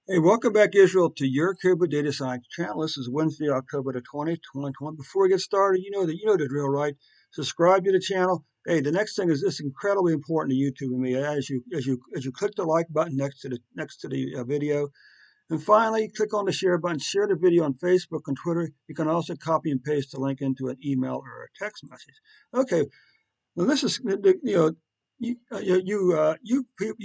Hey, welcome back, Israel, to your Cuba Data Science channel. This is Wednesday, October the 20th, 2020. Before we get started, you know the drill, right? Subscribe to the channel. Hey, the next thing is this incredibly important to YouTube and me. As you click the like button next to the video, and finally click on the share button. Share the video on Facebook and Twitter. You can also copy and paste the link into an email or a text message. Okay, now this is you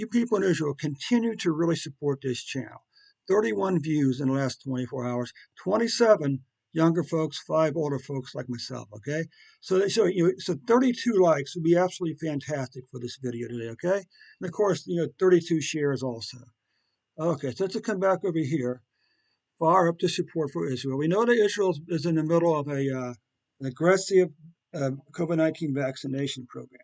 people in Israel continue to really support this channel. 31 views in the last 24 hours, 27 younger folks, 5 older folks like myself. Okay, so 32 likes would be absolutely fantastic for this video today. Okay, and of course 32 shares also. Okay, so let's come back over here. Far up to support for Israel. We know that Israel is in the middle of an aggressive COVID-19 vaccination program.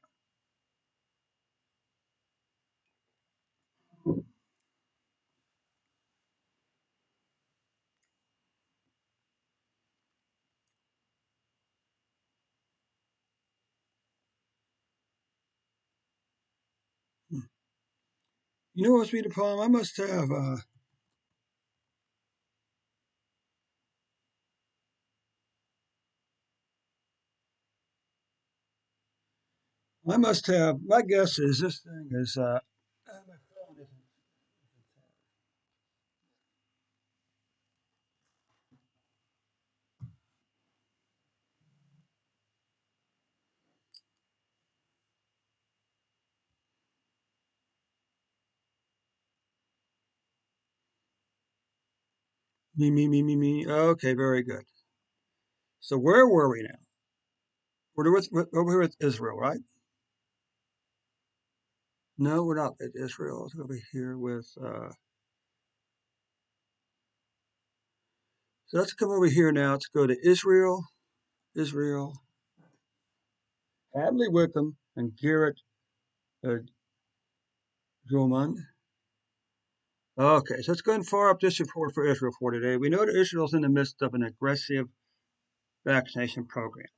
You know what's be the problem? My guess is this thing is, my phone isn't, me. Okay, very good. So where were we now? We're with Israel, right? No, we're not at Israel. Let's go over here with, so let's come over here now. Let's go to Israel, Hadley Wickham, and Garrett uh, Drummond. Okay, so let's go and fire up this report for Israel for today. We know that Israel's in the midst of an aggressive vaccination program.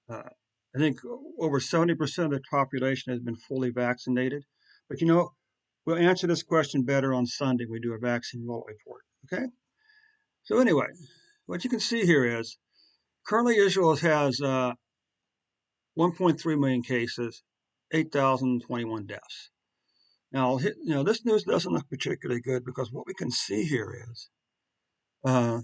Uh, I think over 70% of the population has been fully vaccinated. But we'll answer this question better on Sunday. We do a vaccine roll report. Okay? So, anyway, what you can see here is currently Israel has 1.3 million cases, 8,021 deaths. Now, this news doesn't look particularly good because what we can see here is uh,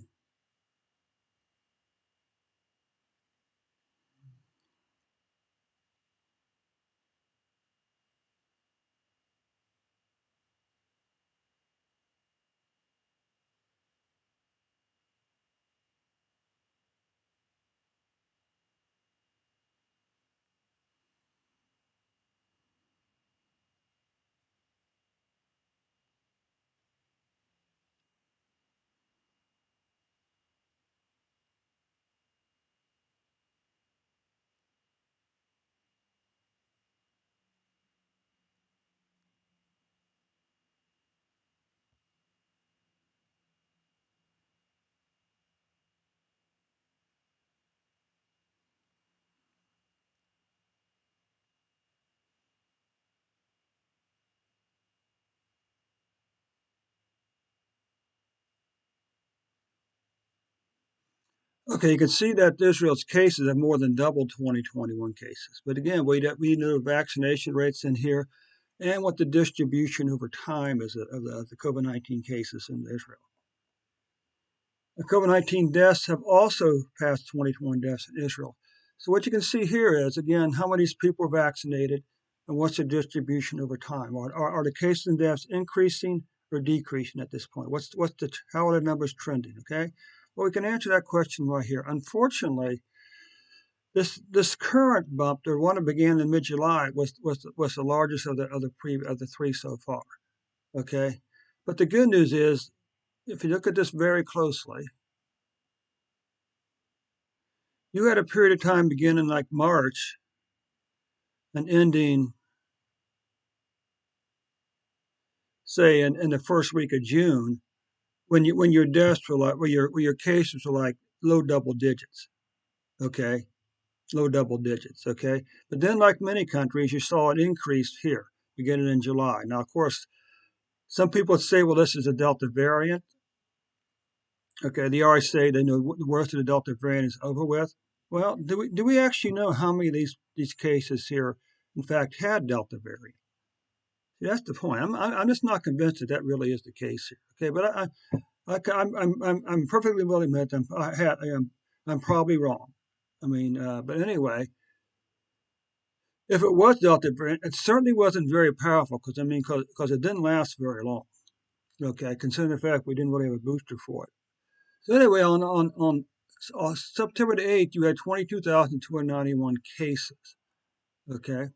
okay, you can see that Israel's cases have more than doubled 2021 cases. But again, we know vaccination rates in here and what the distribution over time is of the COVID-19 cases in Israel. The COVID-19 deaths have also passed 2021 deaths in Israel. So what you can see here is, again, how many people are vaccinated and what's the distribution over time. Are the cases and deaths increasing or decreasing at this point? How are the numbers trending? Okay, well, we can answer that question right here. Unfortunately, this current bump, the one that began in mid-July, was the largest of the three so far. Okay, but the good news is, if you look at this very closely, you had a period of time beginning like March and ending, say, in the first week of June, when your deaths were like, where your cases were like low double digits. Okay, low double digits. Okay, but then, like many countries, you saw an increase here beginning in July. Now, of course, Some people say, well, this is a Delta variant. Okay, they always say they know the worst of the Delta variant is over with. Well, do we actually know how many of these cases here, in fact, had Delta variant? See, that's the point. I'm just not convinced that that really is the case here. Okay, but I'm perfectly willing to admit I'm probably wrong. I mean, but anyway, if it was Delta variant, it certainly wasn't very powerful because because it didn't last very long. Okay, considering the fact we didn't really have a booster for it. So anyway, on September the 8th, you had 22,291 cases. Okay,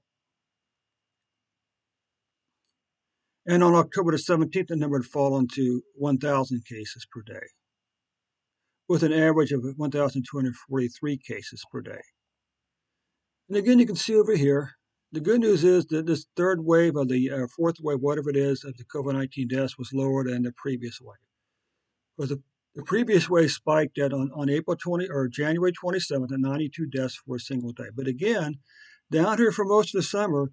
and on October the 17th, the number had fallen to 1,000 cases per day, with an average of 1,243 cases per day. And again, you can see over here, the good news is that this third wave of the fourth wave, whatever it is, of the COVID-19 deaths was lower than the previous wave. Because the previous wave spiked on April 20 or January 27th at 92 deaths for a single day. But again, down here for most of the summer,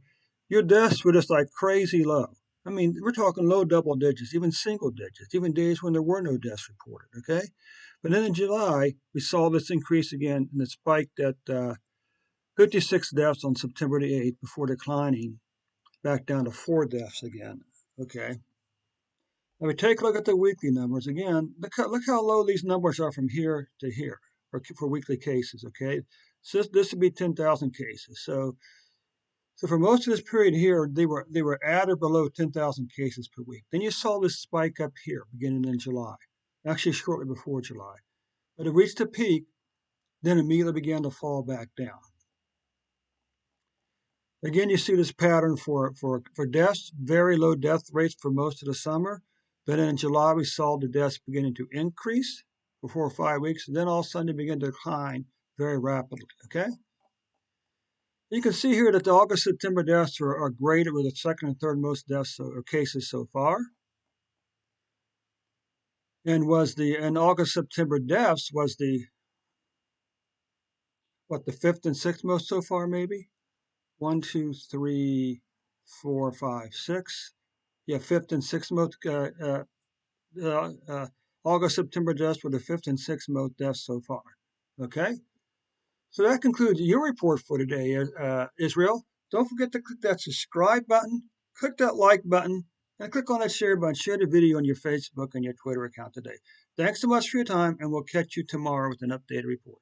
your deaths were just like crazy low. I mean, we're talking low double digits, even single digits, even days when there were no deaths reported, okay? But then in July, we saw this increase again, and it spiked at 56 deaths on September the 8th before declining back down to 4 deaths again, okay? Now we take a look at the weekly numbers again. Look how low these numbers are from here to here for weekly cases, okay? So this would be 10,000 cases. So for most of this period here, they were at or below 10,000 cases per week. Then you saw this spike up here beginning in July, actually shortly before July. But it reached a peak, then immediately began to fall back down. Again, you see this pattern for deaths, very low death rates for most of the summer. Then in July, we saw the deaths beginning to increase for 4 or 5 weeks, and then all of a sudden they begin to decline very rapidly, okay? You can see here that the August-September deaths are greater with the second and third most deaths or cases so far. And August-September deaths was the fifth and sixth most so far, maybe? 1, 2, 3, 4, 5, 6. Yeah, fifth and sixth most August, September deaths were the fifth and sixth most deaths so far. Okay? So that concludes your report for today, Israel. Don't forget to click that subscribe button, click that like button, and click on that share button. Share the video on your Facebook and your Twitter account today. Thanks so much for your time, and we'll catch you tomorrow with an updated report.